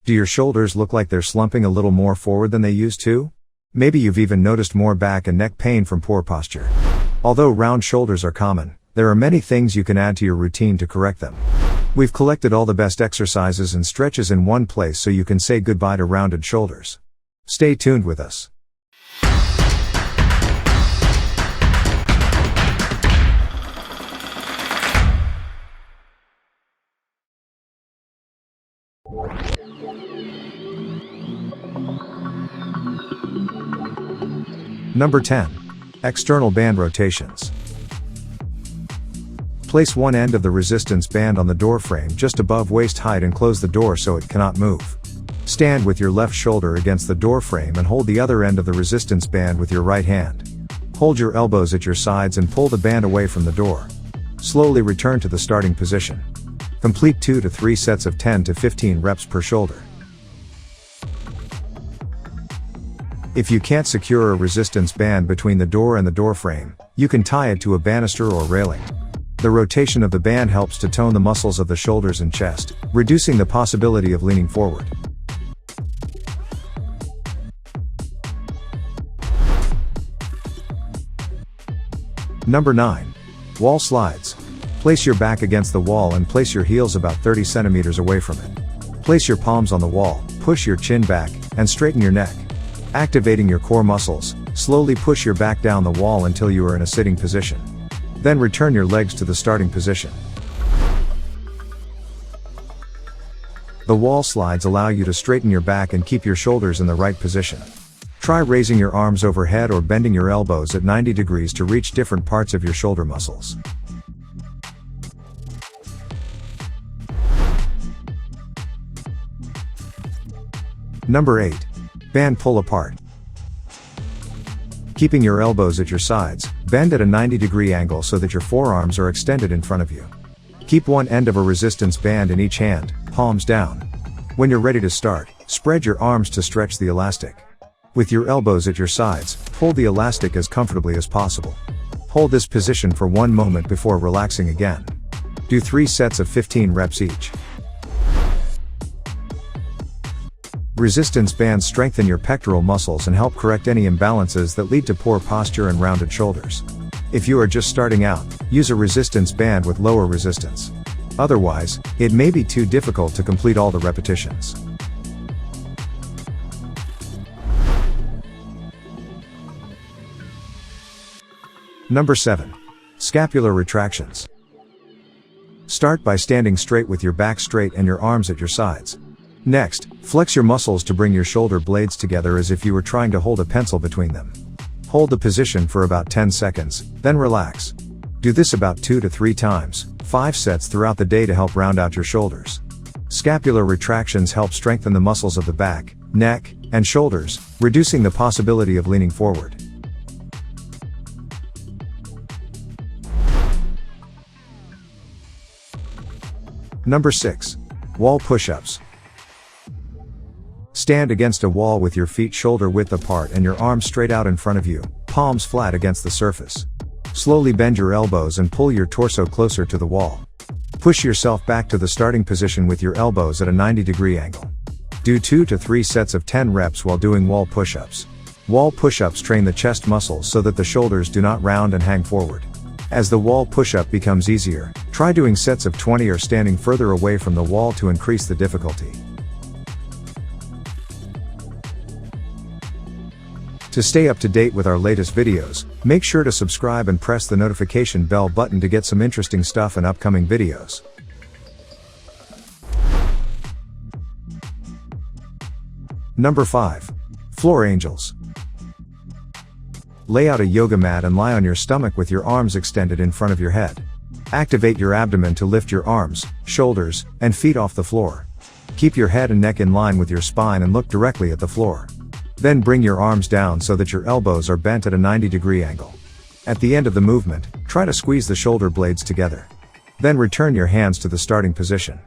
Do your shoulders look like they're slumping a little more forward than they used to? Maybe you've even noticed more back and neck pain from poor posture. Although round shoulders are common, there are many things you can add to your routine to correct them. We've collected all the best exercises and stretches in one place so you can say goodbye to rounded shoulders. Stay tuned with us. Number 10. External band rotations. Place one end of the resistance band on the door frame just above waist height and close the door so it cannot move. Stand with your left shoulder against the door frame and hold the other end of the resistance band with your right hand. Hold your elbows at your sides and pull the band away from the door. Slowly return to the starting position. Complete 2 to 3 sets of 10 to 15 reps per shoulder. If you can't secure a resistance band between the door and the door frame, you can tie it to a banister or railing. The rotation of the band helps to tone the muscles of the shoulders and chest, reducing the possibility of leaning forward. Number 9. Wall slides. Place your back against the wall and place your heels about 30 centimeters away from it. Place your palms on the wall, push your chin back, and straighten your neck. Activating your core muscles, slowly push your back down the wall until you are in a sitting position. Then return your legs to the starting position. The wall slides allow you to straighten your back and keep your shoulders in the right position. Try raising your arms overhead or bending your elbows at 90 degrees to reach different parts of your shoulder muscles. Number 8. Band pull apart. Keeping your elbows at your sides, bend at a 90-degree angle so that your forearms are extended in front of you. Keep one end of a resistance band in each hand, palms down. When you're ready to start, spread your arms to stretch the elastic. With your elbows at your sides, pull the elastic as comfortably as possible. Hold this position for 1 moment before relaxing again. Do 3 sets of 15 reps each. Resistance bands strengthen your pectoral muscles and help correct any imbalances that lead to poor posture and rounded shoulders. If you are just starting out, use a resistance band with lower resistance. Otherwise, it may be too difficult to complete all the repetitions. Number 7. Scapular retractions. Start by standing straight with your back straight and your arms at your sides. Next, flex your muscles to bring your shoulder blades together as if you were trying to hold a pencil between them. Hold the position for about 10 seconds, then relax. Do this about 2 to 3 times, 5 sets throughout the day to help round out your shoulders. Scapular retractions help strengthen the muscles of the back, neck, and shoulders, reducing the possibility of leaning forward. Number 6. Wall push-ups. Stand against a wall with your feet shoulder width apart and your arms straight out in front of you, palms flat against the surface. Slowly bend your elbows and pull your torso closer to the wall. Push yourself back to the starting position with your elbows at a 90-degree angle. Do 2 to 3 sets of 10 reps while doing wall push-ups. Wall push-ups train the chest muscles so that the shoulders do not round and hang forward. As the wall push-up becomes easier, try doing sets of 20 or standing further away from the wall to increase the difficulty. To stay up to date with our latest videos, make sure to subscribe and press the notification bell button to get some interesting stuff in upcoming videos. Number 5. Floor angels. Lay out a yoga mat and lie on your stomach with your arms extended in front of your head. Activate your abdomen to lift your arms, shoulders, and feet off the floor. Keep your head and neck in line with your spine and look directly at the floor. Then bring your arms down so that your elbows are bent at a 90-degree angle. At the end of the movement, try to squeeze the shoulder blades together. Then return your hands to the starting position.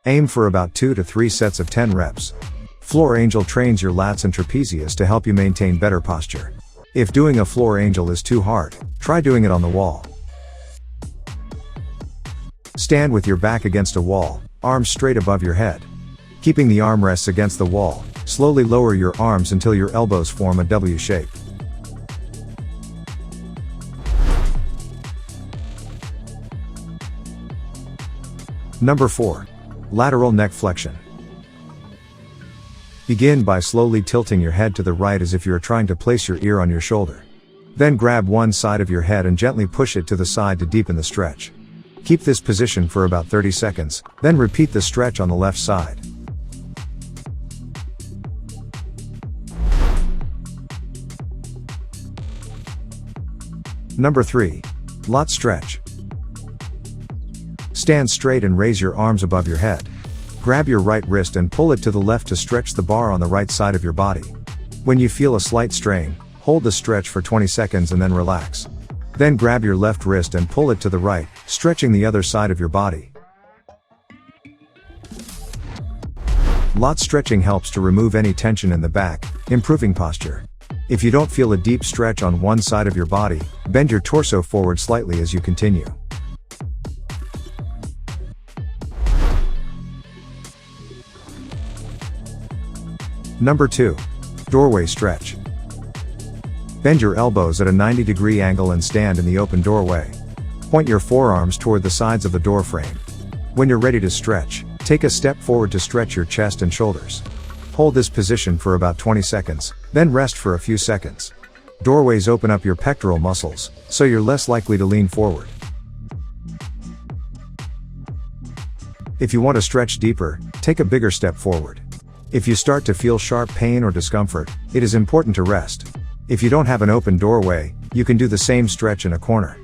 Aim for about 2 to 3 sets of 10 reps. Floor angel trains your lats and trapezius to help you maintain better posture. If doing a floor angel is too hard, try doing it on the wall. Stand with your back against a wall, arms straight above your head. Keeping the armrests against the wall, slowly lower your arms until your elbows form a W shape. Number 4. Lateral neck flexion. Begin by slowly tilting your head to the right as if you are trying to place your ear on your shoulder. Then grab one side of your head and gently push it to the side to deepen the stretch. Keep this position for about 30 seconds, then repeat the stretch on the left side. Number 3. Lat stretch. Stand straight and raise your arms above your head. Grab your right wrist and pull it to the left to stretch the bar on the right side of your body. When you feel a slight strain, hold the stretch for 20 seconds and then relax. Then grab your left wrist and pull it to the right, stretching the other side of your body. Lat stretching helps to remove any tension in the back, improving posture. If you don't feel a deep stretch on one side of your body, bend your torso forward slightly as you continue. Number 2. Doorway stretch. Bend your elbows at a 90-degree angle and stand in the open doorway. Point your forearms toward the sides of the door frame. When you're ready to stretch, take a step forward to stretch your chest and shoulders. Hold this position for about 20 seconds, then rest for a few seconds. Doorways open up your pectoral muscles, so you're less likely to lean forward. If you want to stretch deeper, take a bigger step forward. If you start to feel sharp pain or discomfort, it is important to rest. If you don't have an open doorway, you can do the same stretch in a corner.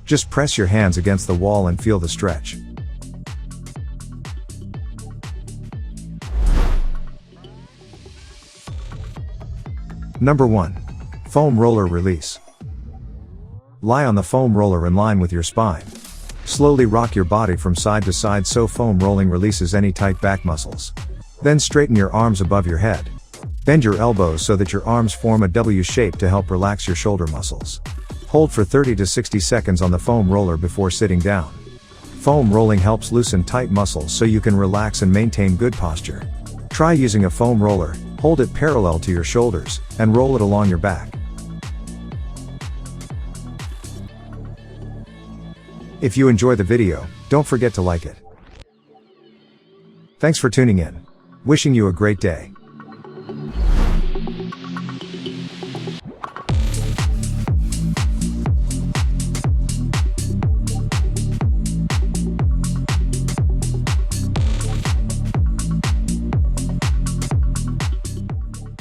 Just press your hands against the wall and feel the stretch. Number 1. Foam roller release. Lie on the foam roller in line with your spine. Slowly rock your body from side to side so foam rolling releases any tight back muscles. Then straighten your arms above your head. Bend your elbows so that your arms form a W shape to help relax your shoulder muscles. Hold for 30 to 60 seconds on the foam roller before sitting down. Foam rolling helps loosen tight muscles so you can relax and maintain good posture. Try using a foam roller, hold it parallel to your shoulders, and roll it along your back. If you enjoy the video, don't forget to like it. Thanks for tuning in. Wishing you a great day.